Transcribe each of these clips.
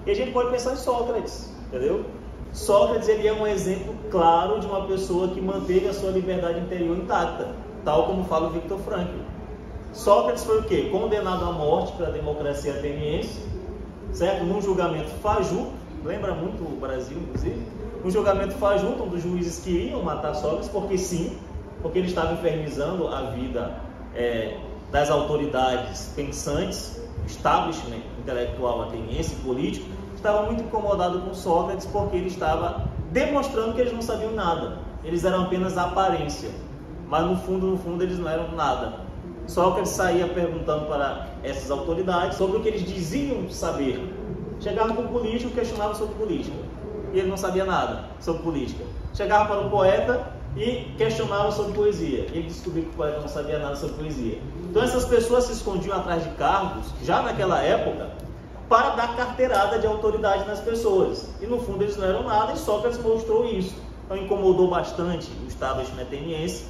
E a gente pode pensar em Sócrates, entendeu? Sócrates, ele é um exemplo claro de uma pessoa que manteve a sua liberdade interior intacta, tal como fala o Viktor Frankl. Sócrates foi o quê? Condenado à morte pela democracia ateniense, certo? Num julgamento fajuto, lembra muito o Brasil, inclusive, um julgamento fajuto, onde os juízes queriam matar Sócrates, porque sim, porque ele estava infernizando a vida das autoridades pensantes, establishment intelectual ateniense, político, estava muito incomodado com Sócrates, porque ele estava demonstrando que eles não sabiam nada, eles eram apenas aparência, mas no fundo eles não eram nada. Sócrates saía perguntando para essas autoridades sobre o que eles diziam saber. Chegava para o político, questionava sobre política, e ele não sabia nada sobre política. Chegava para o poeta e questionava sobre poesia, e ele descobriu que o poeta não sabia nada sobre poesia. Então essas pessoas se escondiam atrás de cargos, já naquela época, para dar carteirada de autoridade nas pessoas. E no fundo eles não eram nada, e Sócrates mostrou isso. Então incomodou bastante o establishment ateniense,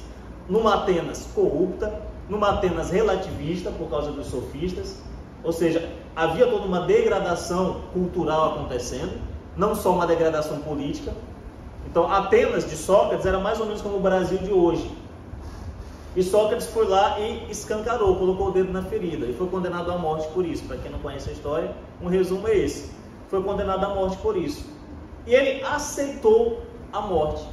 numa Atenas corrupta, numa Atenas relativista por causa dos sofistas, ou seja, havia toda uma degradação cultural acontecendo, não só uma degradação política. Então Atenas de Sócrates era mais ou menos como o Brasil de hoje. E Sócrates foi lá e escancarou, colocou o dedo na ferida e foi condenado à morte por isso. Para quem não conhece a história, um resumo é esse. Foi condenado à morte por isso. E ele aceitou a morte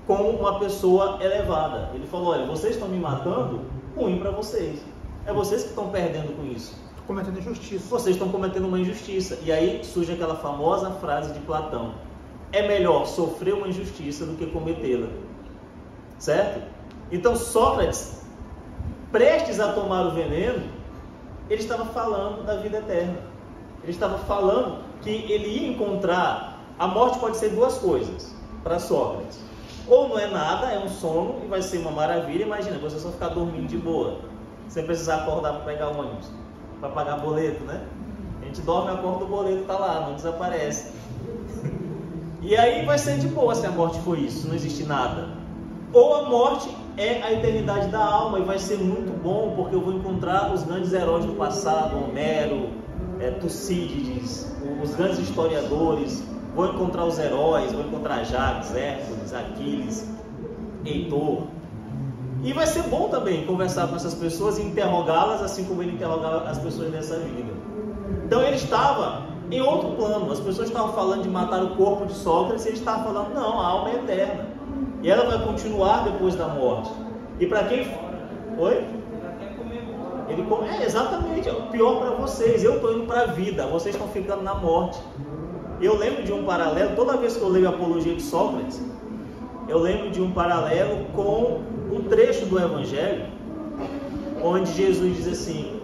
como uma pessoa elevada. Ele falou: olha, vocês estão me matando, ruim para vocês. É vocês que estão perdendo com isso. Cometendo injustiça. Vocês estão cometendo uma injustiça. E aí surge aquela famosa frase de Platão: é melhor sofrer uma injustiça do que cometê-la. Certo? Então Sócrates, prestes a tomar o veneno, ele estava falando da vida eterna. Ele estava falando que ele ia encontrar... A morte pode ser duas coisas para Sócrates. Ou não é nada, é um sono e vai ser uma maravilha. Imagina, você só ficar dormindo de boa, sem precisar acordar para pegar ônibus, para pagar boleto, né? A gente dorme, acorda, o boleto está lá, não desaparece. E aí vai ser de boa se a morte for isso, não existe nada. Ou a morte é a eternidade da alma, e vai ser muito bom, porque eu vou encontrar os grandes heróis do passado, Homero, Tucídides, os grandes historiadores, vou encontrar os heróis, vou encontrar Jacques, Hércules, Aquiles, Heitor. E vai ser bom também conversar com essas pessoas e interrogá-las, assim como ele interrogava as pessoas dessa vida. Então ele estava em outro plano. As pessoas estavam falando de matar o corpo de Sócrates, e ele estava falando: não, a alma é eterna. E ela vai continuar depois da morte. E para quem... Oi? Ele come... exatamente. O pior para vocês. Eu estou indo para a vida. Vocês estão ficando na morte. Eu lembro de um paralelo. Toda vez que eu leio a Apologia de Sócrates, eu lembro de um paralelo com um trecho do Evangelho, onde Jesus diz assim: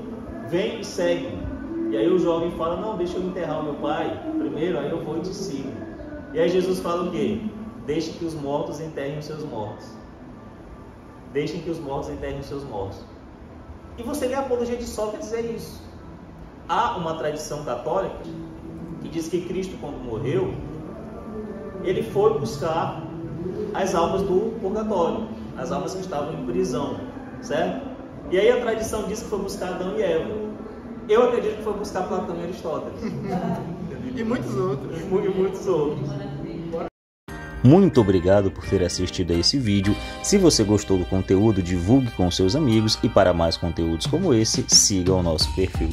vem e segue-me. E aí o jovem fala: não, deixa eu enterrar o meu pai primeiro, aí eu vou e te sigo. E aí Jesus fala o quê? Deixem que os mortos enterrem os seus mortos. Deixem que os mortos enterrem os seus mortos. E você lê a Apologia de Sócrates, é isso. Há uma tradição católica que diz que Cristo, quando morreu, ele foi buscar as almas do purgatório, as almas que estavam em prisão, certo? E aí a tradição diz que foi buscar Adão e Eva. Eu acredito que foi buscar Platão e Aristóteles. E muitos outros. E muitos outros. Muito obrigado por ter assistido a esse vídeo. Se você gostou do conteúdo, divulgue com seus amigos, e para mais conteúdos como esse, siga o nosso perfil.